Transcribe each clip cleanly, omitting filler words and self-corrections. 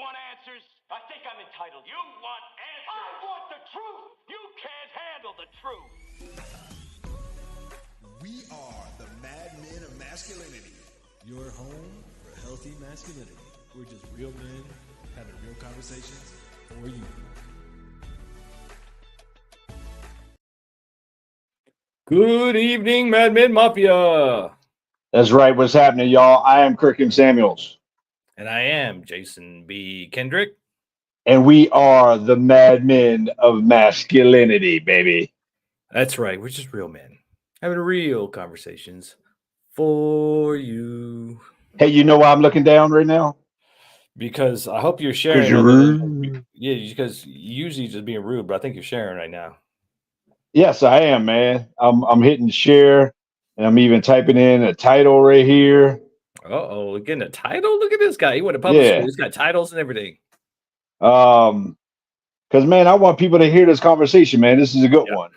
want answers? I think I'm entitled. You want answers? I want the truth. You can't handle the truth. We are the Mad Men of Masculinity. Your home for healthy masculinity. We're just real men having real conversations for you. Good evening, Mad Men Mafia. That's right. What's happening, y'all? I am Kirk M. Samuels. And I am Jason B. Kendrick. And we are the Mad Men of Masculinity, baby. That's right. We're just real men having real conversations for you. Hey, you know why I'm looking down right now? Because I hope you're sharing. Because you're rude. Yeah, because usually just being rude, but I think you're sharing right now. Yes, I am, man. I'm hitting share, and I'm even typing in a title right here. Uh-oh, getting a title? Look at this guy. He went to public school. He's got titles and everything. Because, man, I want people to hear this conversation, man. This is a good one.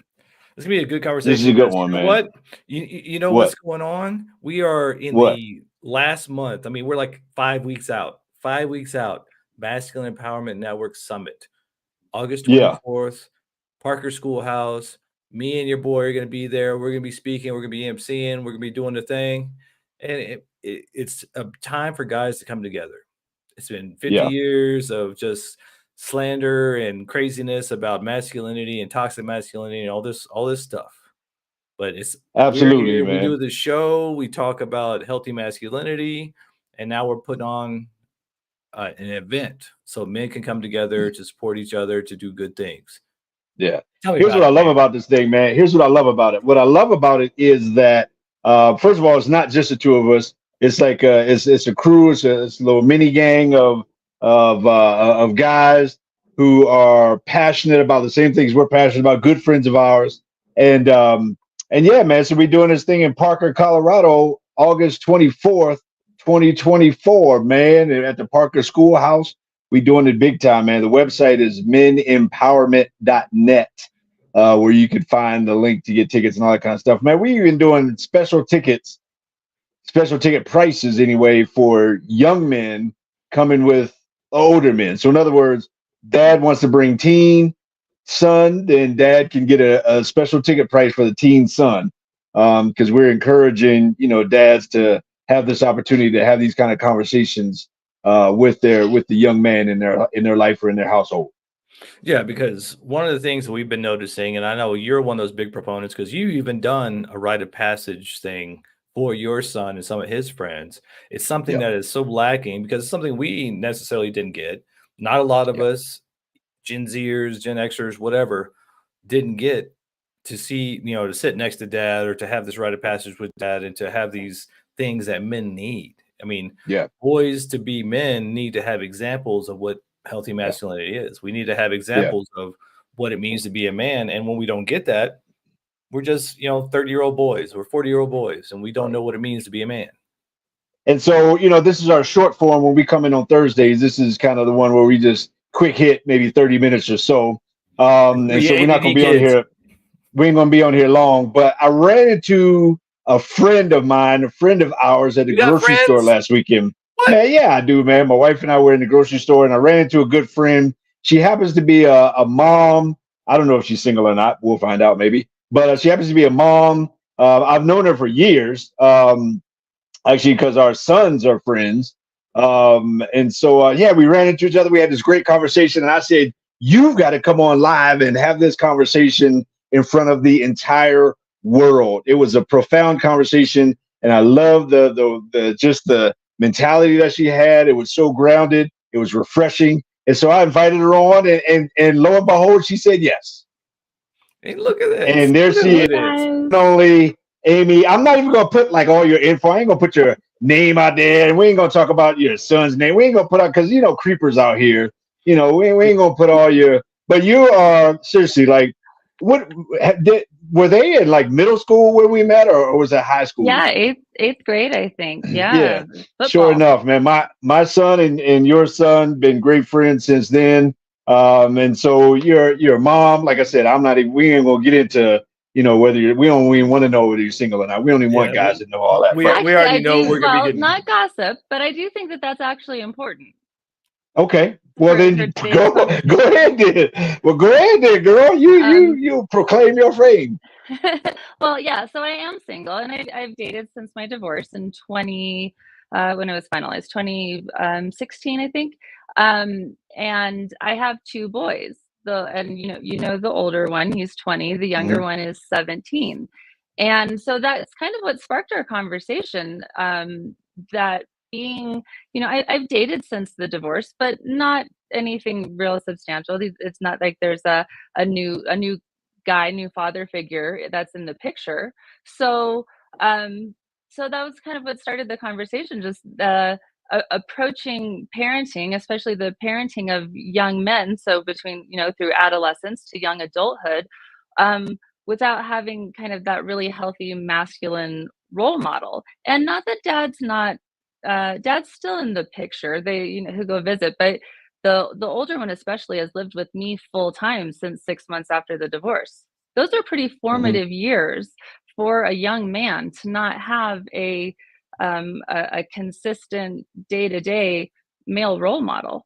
This is going to be a good conversation. This is a good one, you know man. What? You know what's going on? We are in the last month. I mean, we're like 5 weeks out. 5 weeks out. Masculine Empowerment Network Summit. August 24th. Parker Schoolhouse. Me and your boy are going to be there. We're going to be speaking. We're going to be emceeing. We're going to be doing the thing. And it's a time for guys to come together. It's been 50 years of just slander and craziness about masculinity and toxic masculinity and all this stuff. But it's absolutely, here, man. We do the show. We talk about healthy masculinity, and now we're putting on an event so men can come together to support each other to do good things. Yeah. Here's what I love about this thing, man. Here's what I love about it. What I love about it is that, first of all, it's not just the two of us. It's like it's a crew. It's a little mini gang of guys who are passionate about the same things we're passionate about. Good friends of ours, and yeah, man. So we're doing this thing in Parker, Colorado, August 24th, 2024, man, at the Parker Schoolhouse. We doing it big time, man. The website is menempowerment.net, where you can find the link to get tickets and all that kind of stuff. Man, we even doing special ticket prices anyway for young men coming with older men. So in other words, dad wants to bring teen son, then dad can get a special ticket price for the teen son. Because we're encouraging, dads to have this opportunity to have these kind of conversations with the young man in their life or in their household. Yeah, because one of the things that we've been noticing, and I know you're one of those big proponents because you've even done a rite of passage thing for your son and some of his friends. It's something that is so lacking because it's something we necessarily didn't get. Not a lot of us, Gen Zers, Gen Xers, whatever, didn't get to see, to sit next to dad or to have this rite of passage with dad and to have these things that men need. I mean, boys to be men need to have examples of what healthy masculinity is. We need to have examples of what it means to be a man. And when we don't get that, we're just, 30-year-old boys or 40-year-old boys, and we don't know what it means to be a man. And so, this is our short form when we come in on Thursdays. This is kind of the one where we just quick hit, maybe 30 minutes or so. And so we're not going to be on here. We ain't going to be on here long, but I ran into a friend of mine, a friend of ours at the grocery store last weekend. Man, yeah, I do, man. My wife and I were in the grocery store, and I ran into a good friend. She happens to be a mom. I don't know if she's single or not. We'll find out maybe. But she happens to be a mom. I've known her for years, actually, because our sons are friends. And so, we ran into each other. We had this great conversation, and I said, you've got to come on live and have this conversation in front of the entire world. It was a profound conversation, and I love the mentality that she had. It was so grounded. It was refreshing. And so I invited her on, and lo and behold, she said yes. Hey, look at this. And there she is. Not only Amy, I'm not even going to put like all your info. I ain't going to put your name out there, and we ain't going to talk about your son's name. We ain't going to put out, because, creepers out here. We ain't going to put all your, but you are seriously like, were they in like middle school where we met, or was that high school? Yeah, eighth grade, I think. Yeah. Sure enough, man. My son and your son been great friends since then. And so your mom, like I said, we ain't gonna get into whether we don't even want to know whether you're single or not. We don't even want guys to know all that. We already know we're gonna be getting not gossip, but I do think that that's actually important. Okay. Well, her then today's go conversation. ahead, then. Well, go ahead, then, girl. You proclaim your fame. Well, yeah. So I am single, and I've dated since my divorce in 20 when it was finalized, 2016, I think. And I have two boys. And the older one, he's 20. The younger Mhm. one is 17. And so that's kind of what sparked our conversation. That being, I've dated since the divorce, but not anything real substantial. It's not like there's a new guy, new father figure that's in the picture. So, um, so that was kind of what started the conversation, just approaching parenting, especially the parenting of young men. So between, through adolescence to young adulthood, um, without having kind of that really healthy masculine role model. And not that dad's still in the picture. They, who go visit, but the older one especially has lived with me full time since 6 months after the divorce. Those are pretty Mhm. formative years for a young man to not have a consistent day-to-day male role model.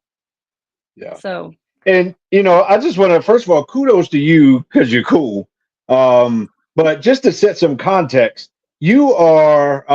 Yeah. So And I just want to first of all kudos to you because you're cool. But just to set some context, you are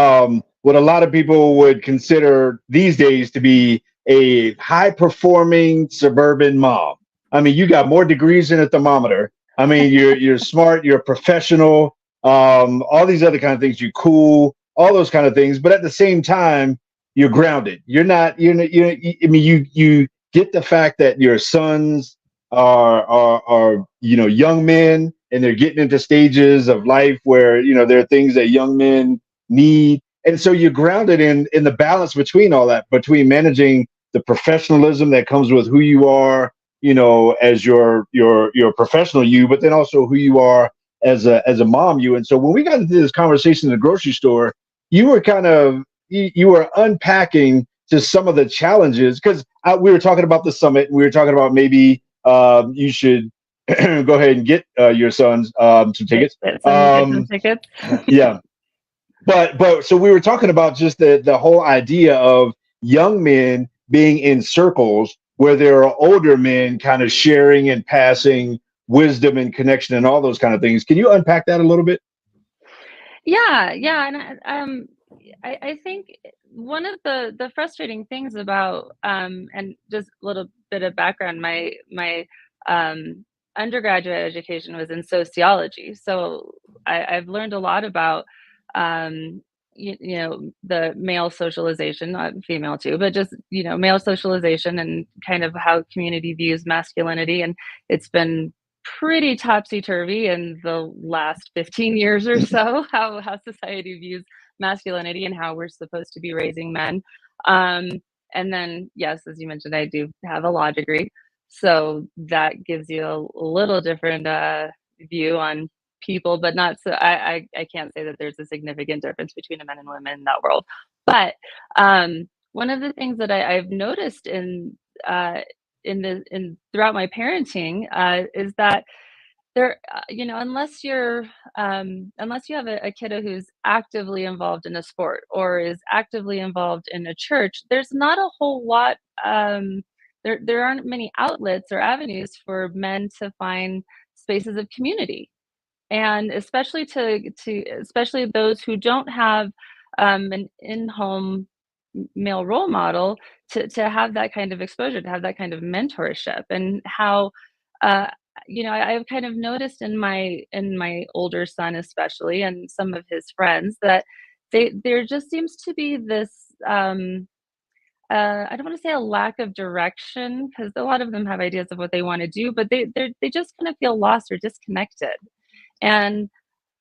what a lot of people would consider these days to be a high performing suburban mom. I mean, you got more degrees than a thermometer. I mean, you're smart, you're a professional, all these other kind of things. You're cool, all those kind of things. But at the same time, you're grounded. You're not. I mean, you get the fact that your sons are young men and they're getting into stages of life where there are things that young men need, and so you're grounded in the balance between all that, between managing the professionalism that comes with who you are, as your professional you, but then also who you are as a mom you. And so when we got into this conversation in the grocery store, you were kind of you were unpacking just some of the challenges because we were talking about the summit. And we were talking about maybe you should go ahead and get your sons some tickets. get some tickets. Yeah, but so we were talking about just the whole idea of young men being in circles where there are older men kind of sharing and passing wisdom and connection and all those kind of things. Can you unpack that a little bit? Yeah, and I think one of the frustrating things about and just a little bit of background, my undergraduate education was in sociology, so I've learned a lot about the male socialization, not female too, but just male socialization and kind of how community views masculinity, and it's been pretty topsy-turvy in the last 15 years or so, how society views masculinity and how we're supposed to be raising men. Um, and then, yes, as you mentioned, I do have a law degree. So that gives you a little different view on people, but not so I can't say that there's a significant difference between men and women in that world. But one of the things that I've noticed uh, in throughout my parenting is that unless you have a kiddo who's actively involved in a sport or is actively involved in a church, there's not a whole lot. There aren't many outlets or avenues for men to find spaces of community, and especially those who don't have an in-home male role model to have that kind of exposure, to have that kind of mentorship, and how uh, I've kind of noticed in my older son especially, and some of his friends, that there just seems to be this I don't want to say a lack of direction, because a lot of them have ideas of what they want to do, but they just kind of feel lost or disconnected. And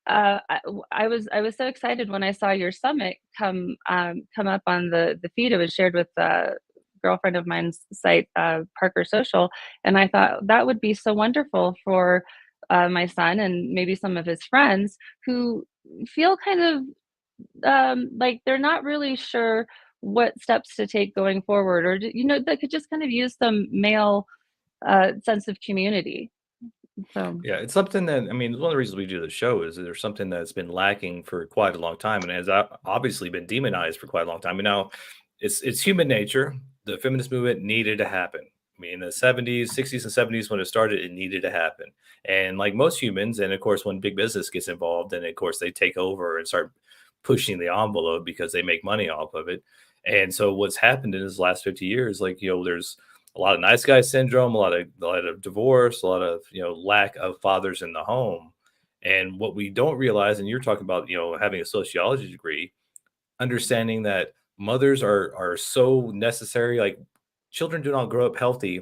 I was so excited when I saw your summit come up on the feed. It was shared with a girlfriend of mine's site, Parker Social, and I thought that would be so wonderful for my son and maybe some of his friends who feel kind of like they're not really sure what steps to take going forward, or that could just kind of use some male sense of community. So Yeah, it's something that I mean, one of the reasons we do the show is that there's something that's been lacking for quite a long time and has obviously been demonized for quite a long time. And now it's human nature the feminist movement needed to happen. I mean, in the 70s, 60s, and 70s, when it started, it needed to happen. And like most humans, and of course, when big business gets involved, and of course, they take over and start pushing the envelope because they make money off of it. And so, what's happened in this last 50 years, like, there's a lot of nice guy syndrome, a lot of divorce, a lot of, lack of fathers in the home. And what we don't realize, and you're talking about, having a sociology degree, understanding that mothers are so necessary. Like, children do not grow up healthy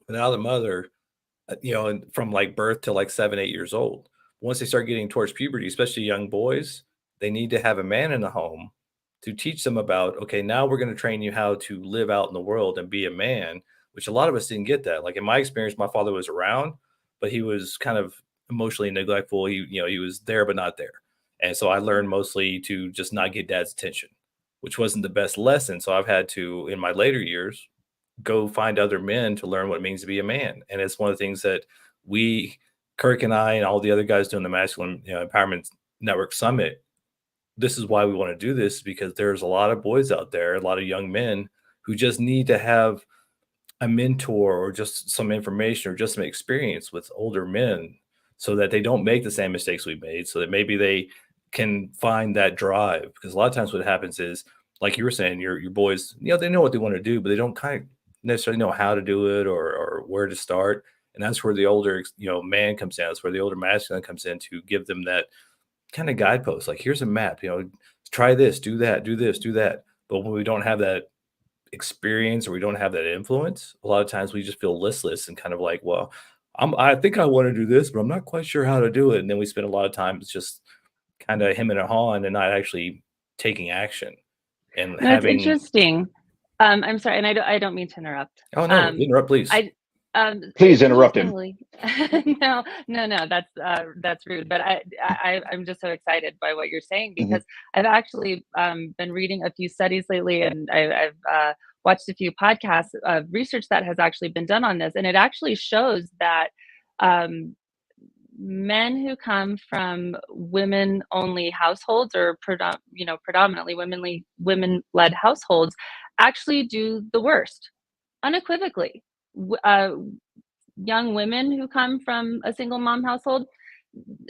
without a mother, and from like birth to like 7, 8 years old. Once they start getting towards puberty, especially young boys, they need to have a man in the home to teach them about, okay, now we're going to train you how to live out in the world and be a man, which a lot of us didn't get that. Like, in my experience, my father was around, but he was kind of emotionally neglectful. He was there, but not there. And so I learned mostly to just not get dad's attention, which wasn't the best lesson. So I've had to, in my later years, go find other men to learn what it means to be a man. And it's one of the things that Kirk and I and all the other guys doing the Masculine Empowerment Network Summit, this is why we want to do this, because there's a lot of boys out there, a lot of young men who just need to have a mentor or just some information or just some experience with older men so that they don't make the same mistakes we made, so that maybe they can find that drive. Because a lot of times what happens is, like you were saying, your boys, they know what they want to do, but they don't kind of necessarily know how to do it or where to start. And that's where the older, man comes in. That's where the older masculine comes in to give them that kind of guidepost. Like, here's a map, try this, do that, do this, do that. But when we don't have that experience or we don't have that influence, a lot of times we just feel listless and kind of like, well, I think I want to do this, but I'm not quite sure how to do it. And then we spend a lot of time just kind of hemming and hawing and not actually taking action. And no, it's interesting. I'm sorry, and I don't mean to interrupt. Oh no, interrupt, please. Please interrupt him. No, that's rude. But I'm just so excited by what you're saying, because I've actually been reading a few studies lately, and I've watched a few podcasts of research that has actually been done on this, and it actually shows that men who come from women-only households, or predominantly women-led households, actually do the worst, unequivocally. Young women who come from a single mom household,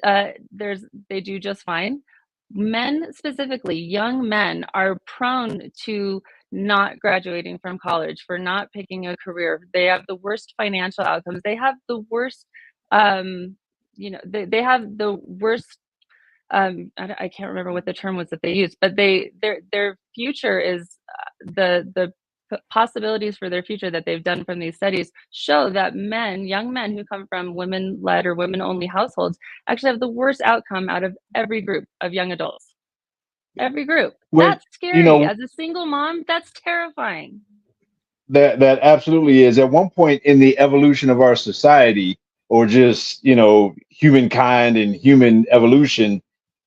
they do just fine. Men, specifically young men, are prone to not graduating from college, for not picking a career. They have the worst financial outcomes. They have the worst they have the worst I can't remember what the term was that they used, but their future is the possibilities for their future that they've done from these studies show that young men who come from women-led or women-only households actually have the worst outcome out of every group of young adults. Every group. That's scary. As a single mom, that's terrifying. That absolutely is. At one point in the evolution of our society, or just, humankind and human evolution,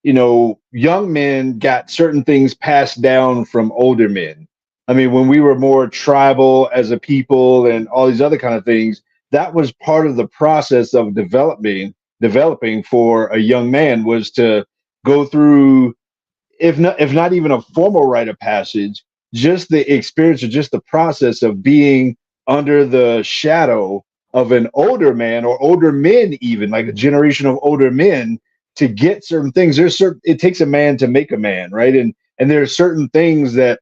young men got certain things passed down from older men. I mean, when we were more tribal as a people and all these other kind of things, that was part of the process of developing for a young man, was to go through, if not even a formal rite of passage, just the experience or just the process of being under the shadow of an older man, or older men, even like a generation of older men, to get certain things. It takes a man to make a man, right? And there are certain things that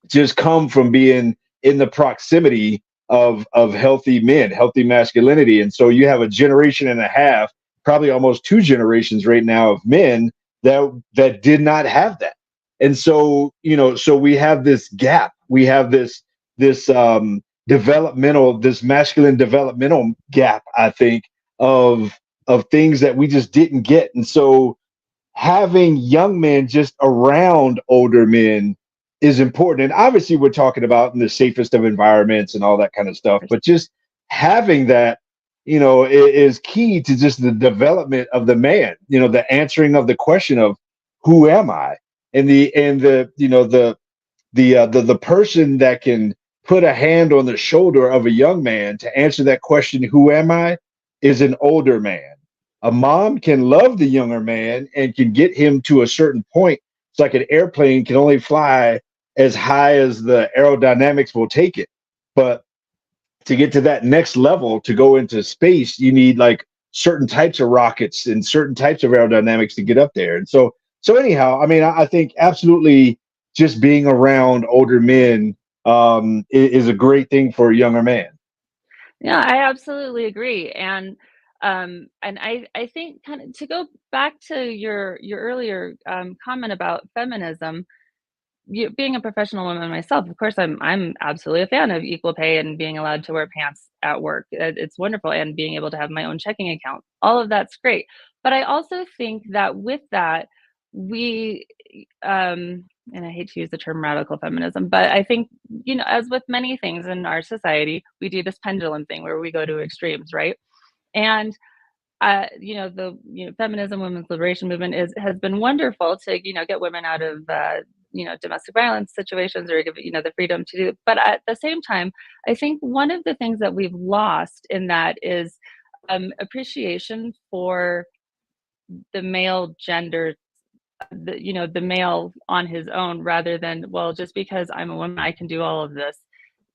just come from being in the proximity of healthy men, healthy masculinity. And so you have a generation and a half, probably almost 2 generations right now, of men that did not have that. And so, so we have this gap. We have this masculine developmental gap, I think, of things that we just didn't get. And so having young men just around older men is important. And obviously we're talking about in the safest of environments and all that kind of stuff, but just having that, is key to just the development of the man, the answering of the question of who am I? And the person that can put a hand on the shoulder of a young man to answer that question, who am I, is an older man. A mom can love the younger man and can get him to a certain point. It's like an airplane can only fly as high as the aerodynamics will take it. But to get to that next level, to go into space, you need like certain types of rockets and certain types of aerodynamics to get up there. And so anyhow, I mean, I think absolutely just being around older men is a great thing for a younger man. Yeah, I absolutely agree. And I think kind of to go back to your earlier comment about feminism, being a professional woman myself, of course, I'm absolutely a fan of equal pay and being allowed to wear pants at work. It's wonderful, and being able to have my own checking account. All of that's great. But I also think that with that, we and I hate to use the term radical feminism, but I think, as with many things in our society, we do this pendulum thing where we go to extremes, right? And the feminism, women's liberation movement has been wonderful to get women out of domestic violence situations, or give the freedom to do. But at the same time, I think one of the things that we've lost in that is appreciation for the male gender, the male on his own, rather than, well, just because I'm a woman, I can do all of this.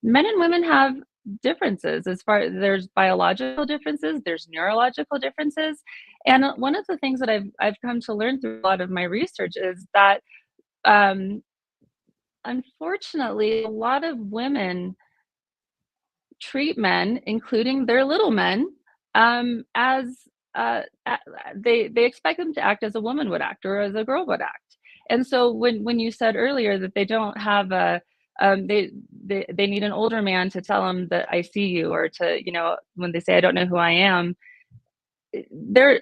Men and women have differences. As far there's biological differences, there's neurological differences. And one of the things that I've come to learn through a lot of my research is that um, unfortunately, a lot of women treat men, including their little men, as they expect them to act as a woman would act, or as a girl would act. And so when you said earlier that they don't have a they need an older man to tell them that I see you, or to, when they say I don't know who I am, there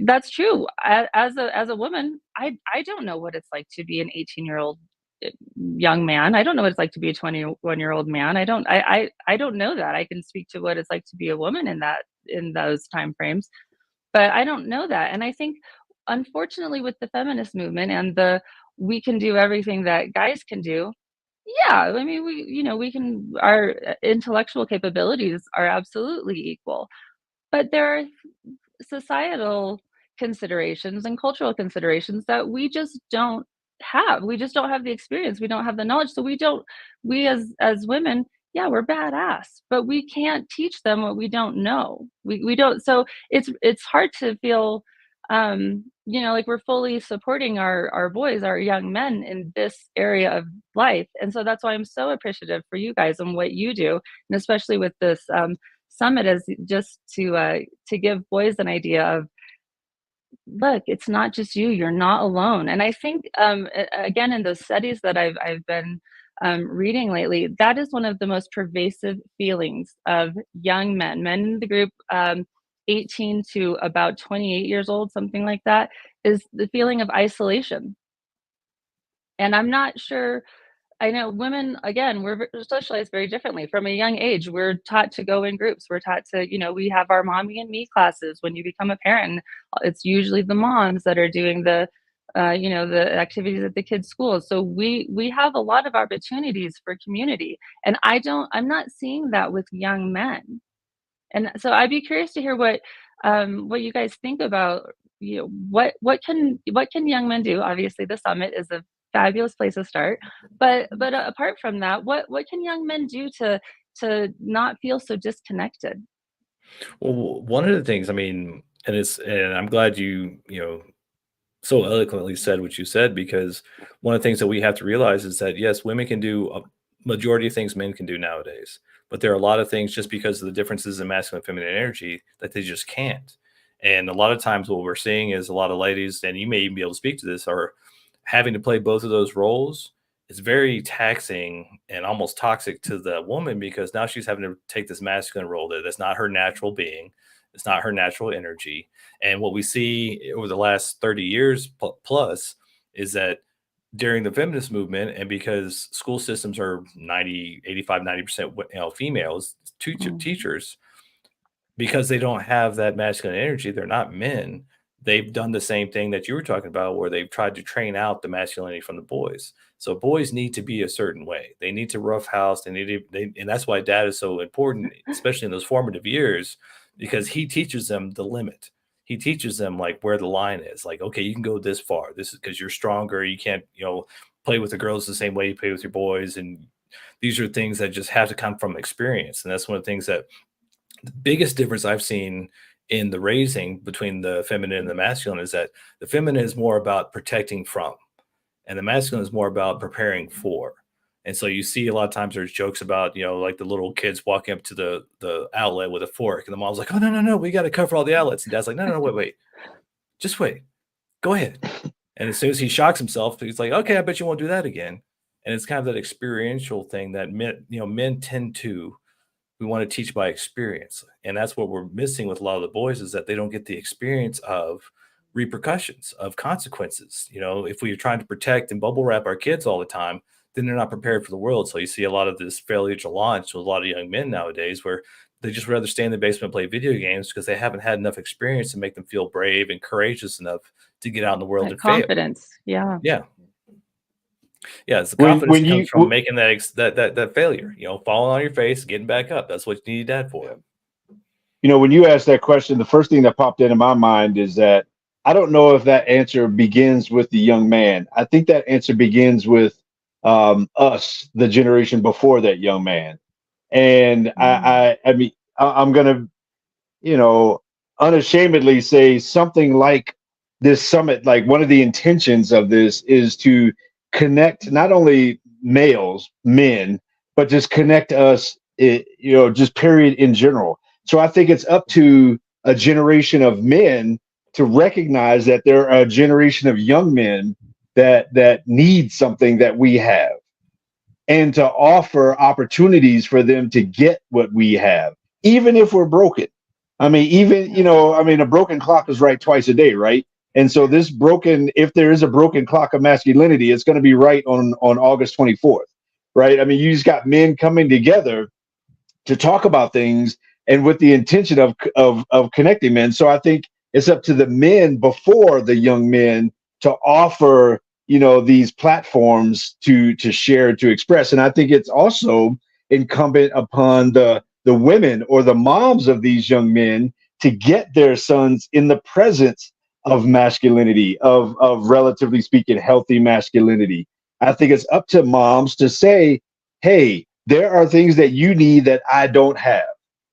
that's true. As a woman, I don't know what it's like to be an 18-year-old young man. I don't know what it's like to be a 21-year-old man. I don't know that. I can speak to what it's like to be a woman in those time frames, but I don't know that. And I think, unfortunately, with the feminist movement and the we can do everything that guys can do, yeah, I mean, we can, our intellectual capabilities are absolutely equal. But there are societal considerations and cultural considerations that we just don't have. We just don't have the experience. We don't have the knowledge. So we as women, yeah, we're badass, but we can't teach them what we don't know. We don't. So it's hard to feel, like we're fully supporting our boys, our young men, in this area of life. And so that's why I'm so appreciative for you guys and what you do, and especially with this summit, is just to give boys an idea of, look, it's not just you, you're not alone. And I think, again, in those studies that I've been reading lately, that is one of the most pervasive feelings of young men in the group, 18 to about 28 years old, something like that, is the feeling of isolation. And I'm not sure, I know women, again, we're socialized very differently. From a young age, we're taught to go in groups. We're taught to, we have our mommy and me classes. When you become a parent, it's usually the moms that are doing the activities at the kids' schools. So we have a lot of opportunities for community, and I'm not seeing that with young men. And so I'd be curious to hear what you guys think about, what can young men do? Obviously, the summit is a fabulous place to start, but apart from that, what can young men do to not feel so disconnected? Well, one of the things, I mean, and I'm glad you so eloquently said what you said, because one of the things that we have to realize is that yes, women can do a majority of things men can do nowadays, but there are a lot of things, just because of the differences in masculine and feminine energy, that they just can't. And a lot of times what we're seeing is a lot of ladies, and you may even be able to speak to this, are having to play both of those roles. It's very taxing and almost toxic to the woman, because now she's having to take this masculine role that's not her natural being. It's not her natural energy. And what we see over the last 30 years plus is that during the feminist movement, and because school systems are 90, 85, 90% females, Mm. teachers, because they don't have that masculine energy, they're not men. They've done the same thing that you were talking about, where they've tried to train out the masculinity from the boys. So boys need to be a certain way. They need to roughhouse. And that's why dad is so important, especially in those formative years, because he teaches them the limit. he teaches them like where the line is. Like, okay, you can go this far. This is because you're stronger. You can't, play with the girls the same way you play with your boys. And these are things that just have to come from experience. And that's one of the things that the biggest difference I've seen in the raising between the feminine and the masculine is that the feminine is more about protecting from, and the masculine is more about preparing for. And so you see a lot of times there's jokes about, like the little kids walking up to the outlet with a fork, and the mom's like, oh, no, we got to cover all the outlets. And dad's like, no, wait, just wait, go ahead. And as soon as he shocks himself, he's like, okay, I bet you won't do that again. And it's kind of that experiential thing that men tend to, we want to teach by experience. And that's what we're missing with a lot of the boys, is that they don't get the experience of repercussions, of consequences. If we're trying to protect and bubble wrap our kids all the time, then they're not prepared for the world. So you see a lot of this failure to launch with a lot of young men nowadays, where they just rather stay in the basement and play video games because they haven't had enough experience to make them feel brave and courageous enough to get out in the world and confidence. Fail. Yeah. It's the confidence comes from making that failure, falling on your face, getting back up. That's what you need that for. When you asked that question, the first thing that popped into my mind is that I don't know if that answer begins with the young man. I think that answer begins with us, the generation before that young man. And I mean, I'm going to, unashamedly say something like this summit, like one of the intentions of this is to connect not only men, but just connect us, just period in general. So I think it's up to a generation of men to recognize that there are a generation of young men that need something that we have, and to offer opportunities for them to get what we have, even if we're broken. I mean, a broken clock is right twice a day, right? And so if there is a broken clock of masculinity, it's going to be right on August 24th, right? I mean, you just got men coming together to talk about things, and with the intention of connecting men. So I think it's up to the men before the young men to offer, these platforms to share, to express. And I think it's also incumbent upon the women or the moms of these young men to get their sons in the presence of masculinity, of relatively speaking, healthy masculinity. I think it's up to moms to say, hey, there are things that you need that I don't have.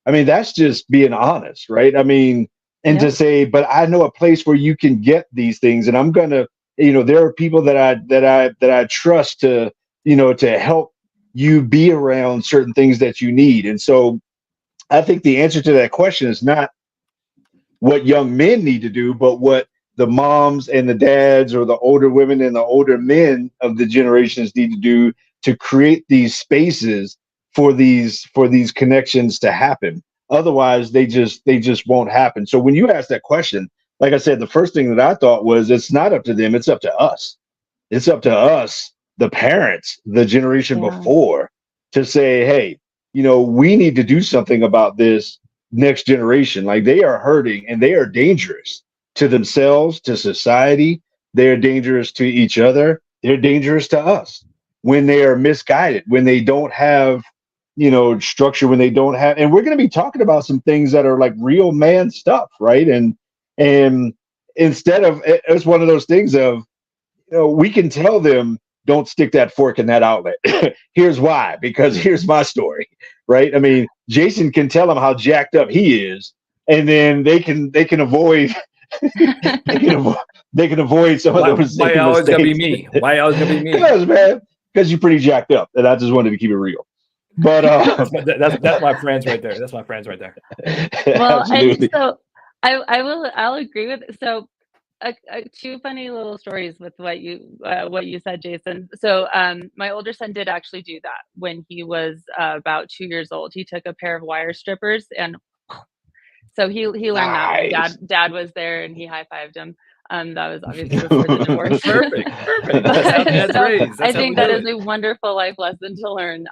I mean, that's just being honest, right? I mean, and to say, but I know a place where you can get these things, and I'm going to, there are people that I trust to, to help you be around certain things that you need. And so I think the answer to that question is not what young men need to do, but what the moms and the dads, or the older women and the older men of the generations, need to do to create these spaces for these connections to happen. Otherwise, they just won't happen. So when you ask that question, like I said, the first thing that I thought was, it's not up to them, it's up to us. It's up to us, the parents, the generation before, to say, hey, we need to do something about this next generation. Like, they are hurting, and they are dangerous to themselves, to society. They're dangerous to each other. They're dangerous to us when they are misguided, when they don't have, structure, when they don't have, and we're going to be talking about some things that are like real man stuff, right? And instead of, it's one of those things of, we can tell them, don't stick that fork in that outlet. Here's why, because here's my story, right? I mean, Jason can tell them how jacked up he is, and then they can avoid they can avoid some of those. Why always gonna be me? Why always gonna be me? Because, man, because you're pretty jacked up, and I just wanted to keep it real. But that's my friends right there. That's my friends right there. Well, and so I'll agree with it. So two funny little stories with what you said, Jason. So my older son did actually do that when he was about 2 years old. He took a pair of wire strippers, and so he learned that. Dad was there, and he high-fived him. That was obviously before the divorce. Perfect. That's how dad's raised. I think that is a wonderful life lesson to learn.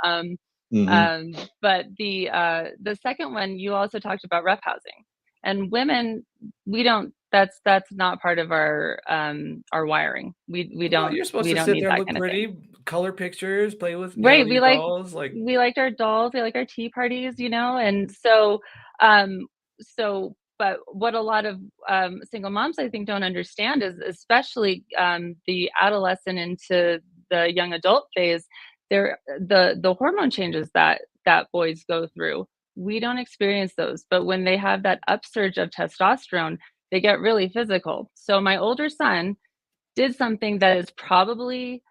But the second one, you also talked about roughhousing, and women, we don't. That's not part of our wiring. We don't. Well, you're supposed to sit there and look pretty, color pictures, play with we like dolls. We liked our dolls. We like our tea parties, and so But what a lot of single moms, I think, don't understand is, especially the adolescent into the young adult phase, the hormone changes that boys go through. We don't experience those, but when they have that upsurge of testosterone, they get really physical. So my older son did something that is probably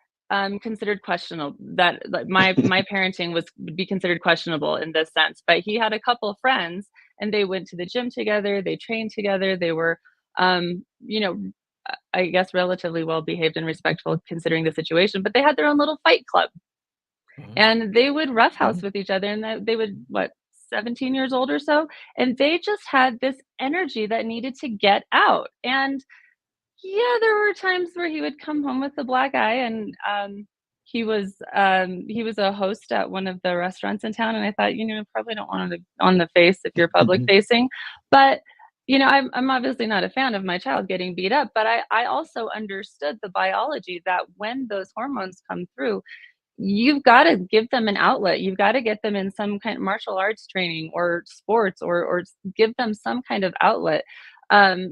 considered questionable. That, like, my parenting would be considered questionable in this sense. But he had a couple of friends, and they went to the gym together. They trained together. They were, you know, I guess relatively well behaved and respectful considering the situation. But they had their own little fight club, and they would roughhouse with each other. And they would, what, 17 years old or so, and they just had this energy that needed to get out. And yeah, there were times where he would come home with a black eye, and he was a host at one of the restaurants in town, and I thought, probably don't want him on the face if you're public facing. But I'm obviously not a fan of my child getting beat up, but I also understood the biology that when those hormones come through, you've got to give them an outlet. You've got to get them in some kind of martial arts training or sports, or give them some kind of outlet.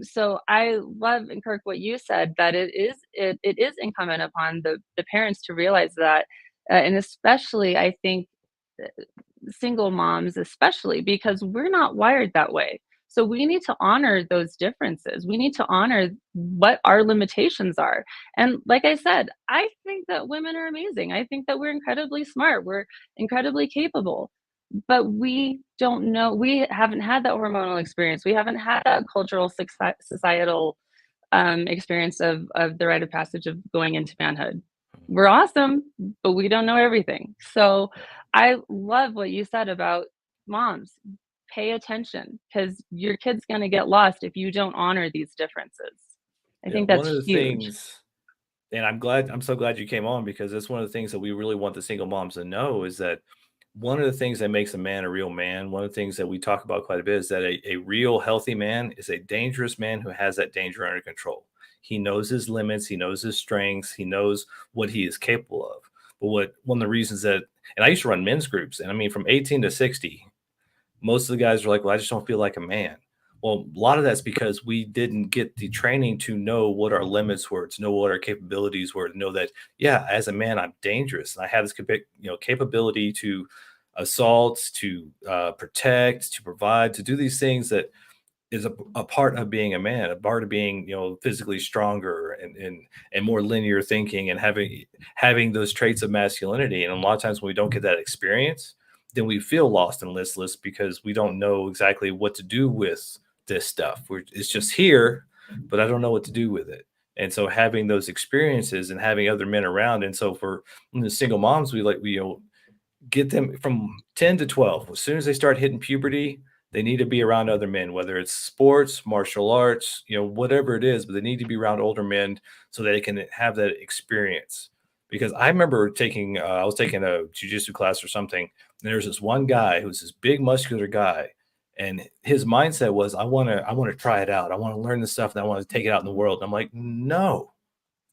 So I love, and Kirk, what you said, that it is incumbent upon the parents to realize that, and especially I think single moms, especially because we're not wired that way. So we need to honor those differences. We need to honor what our limitations are. And like I said, I think that women are amazing. I think that we're incredibly smart. We're incredibly capable. But we don't know. We haven't had that hormonal experience. We haven't had that cultural, societal experience of the rite of passage of going into manhood. We're awesome, but we don't know everything. So I love what you said about moms. Pay attention, because your kid's going to get lost if you don't honor these differences. I think that's one of the huge. things, and I'm so glad you came on, because it's one of the things that we really want the single moms to know, is that one of the things that makes a man a real man, one of the things that we talk about quite a bit, is that a real healthy man is a dangerous man who has that danger under control. He knows his limits. He knows his strengths. He knows what he is capable of. But one of the reasons that, and I used to run men's groups, and I mean, from 18 to 60, most of the guys are like, well, I just don't feel like a man. Well, a lot of that's because we didn't get the training to know what our limits were, to know what our capabilities were, to know that, yeah, as a man, I'm dangerous. And I have this capability to assault, to protect, to provide, to do these things that is a part of being a man, a part of being, physically stronger and more linear thinking, and having those traits of masculinity. And a lot of times when we don't get that experience, then we feel lost and listless, because we don't know exactly what to do with this stuff. It's just here, but I don't know what to do with it. And so having those experiences and having other men around. And so for the single moms, we get them from 10 to 12. As soon as they start hitting puberty, they need to be around other men, whether it's sports, martial arts, whatever it is, but they need to be around older men so that they can have that experience. Because I remember I was taking a jiu-jitsu class or something, and there's this one guy who's this big muscular guy, and his mindset was, I want to try it out. I want to learn this stuff, and I want to take it out in the world. And I'm like, no,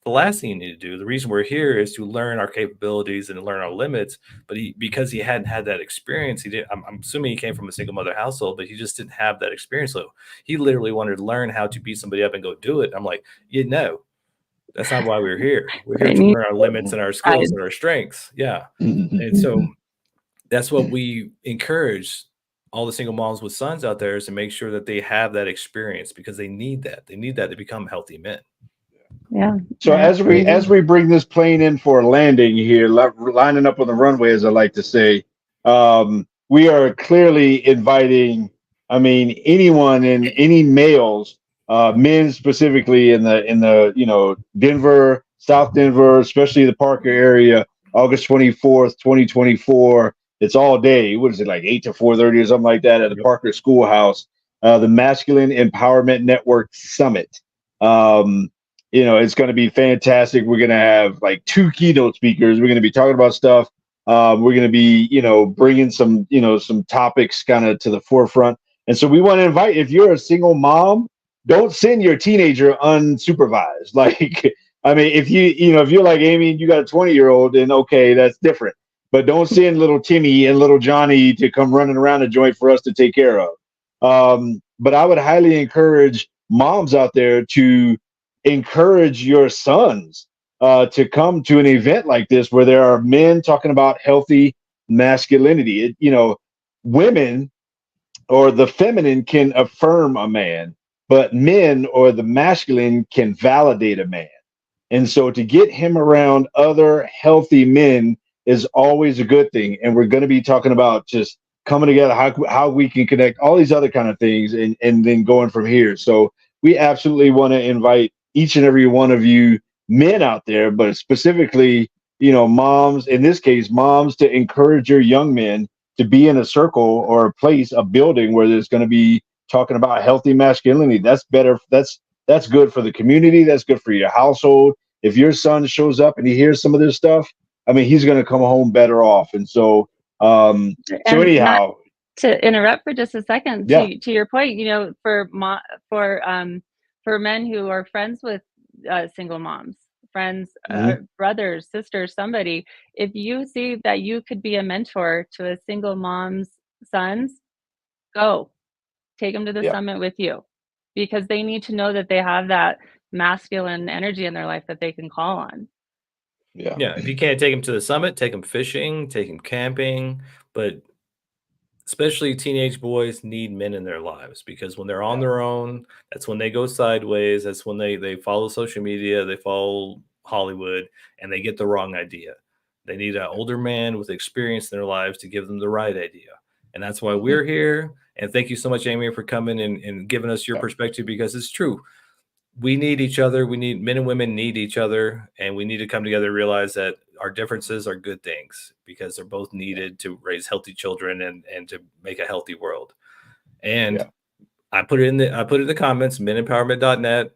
the last thing you need to do, the reason we're here is to learn our capabilities and learn our limits. But because he hadn't had that experience, I'm assuming he came from a single mother household, but he just didn't have that experience. So he literally wanted to learn how to beat somebody up and go do it. I'm like, that's not why we're here. We're here to learn our limits and our skills and our strengths. Yeah. And so that's what we encourage all the single moms with sons out there, is to make sure that they have that experience, because they need that. They need that to become healthy men. Yeah. So as we bring this plane in for a landing here, lining up on the runway, as I like to say, we are clearly inviting, anyone and any males, men specifically in the Denver, South Denver, especially the Parker area, August 24th, 2024. It's all day. What is it, like 8 to 4:30 or something like that, at the Parker Schoolhouse, the Masculine Empowerment Network Summit. It's going to be fantastic. We're going to have like 2 keynote speakers. We're going to be talking about stuff. We're going to be, bringing some topics kind of to the forefront. And so we want to invite, if you're a single mom, don't send your teenager unsupervised. Like, if you're like Amy and you got a 20-year-old, then okay, that's different. But don't send little Timmy and little Johnny to come running around the joint for us to take care of. but I would highly encourage moms out there to encourage your sons to come to an event like this where there are men talking about healthy masculinity. Women or the feminine can affirm a man, but men or the masculine can validate a man. And so to get him around other healthy men is always a good thing. And we're going to be talking about just coming together, how we can connect, all these other kind of things, and then going from here. So we absolutely want to invite each and every one of you men out there, but specifically, moms, in this case, moms, to encourage your young men to be in a circle or a place, a building where there's going to be talking about healthy masculinity. That's better. That's good for the community. That's good for your household. If your son shows up and he hears some of this stuff, I mean, he's going to come home better off. And so, anyhow, to interrupt for just a second, yeah. to your point, for men who are friends with single moms, friends, brothers, sisters, somebody, if you see that you could be a mentor to a single mom's sons, go take them to the summit with you, because they need to know that they have that masculine energy in their life that they can call on. Yeah. If you can't take them to the summit, take them fishing, take them camping, but especially teenage boys need men in their lives, because when they're on their own, that's when they go sideways. That's when they follow social media, they follow Hollywood, and they get the wrong idea. They need an older man with experience in their lives to give them the right idea. And that's why we're here. And thank you so much, Amy, for coming and giving us your perspective, because it's true. We need each other. We need, men and women need each other, and we need to come together and realize that our differences are good things, because they're both needed to raise healthy children and to make a healthy world. And I put it in the comments, menempowerment.net.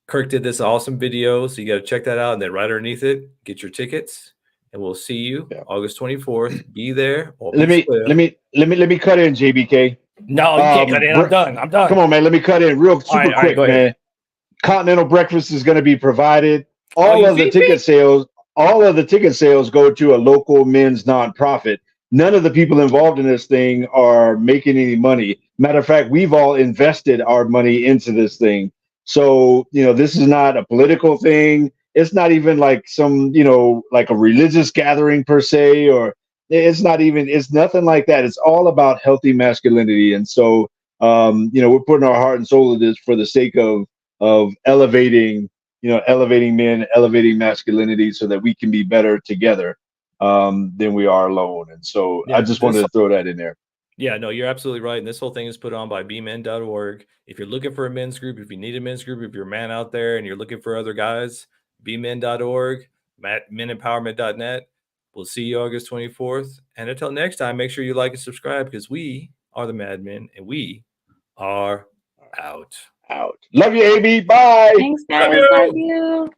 Kirk did this awesome video, so you got to check that out. And then right underneath it, get your tickets, and we'll see you August 24th. Be there. Let me cut in, JBK. No, you can't cut in. I'm done. Come on, man. Let me cut in super quick, man. Continental breakfast is going to be provided. All of the ticket sales go to a local men's nonprofit. None of the people involved in this thing are making any money. Matter of fact, we've all invested our money into this thing. So, this is not a political thing. It's not even like some, like a religious gathering per se, or it's nothing like that. It's all about healthy masculinity. And so, we're putting our heart and soul into this for the sake of elevating men, elevating masculinity, so that we can be better together than we are alone. And so I just wanted to throw that in there. Yeah, no, you're absolutely right. And this whole thing is put on by bmen.org. If you're looking for a men's group, if you need a men's group, if you're a man out there and you're looking for other guys, bmen.org, menempowerment.net. We'll see you August 24th. And until next time, make sure you like and subscribe, because we are the Mad Men, and we are out. Love you, AB. Bye. Thanks, guys. Love you.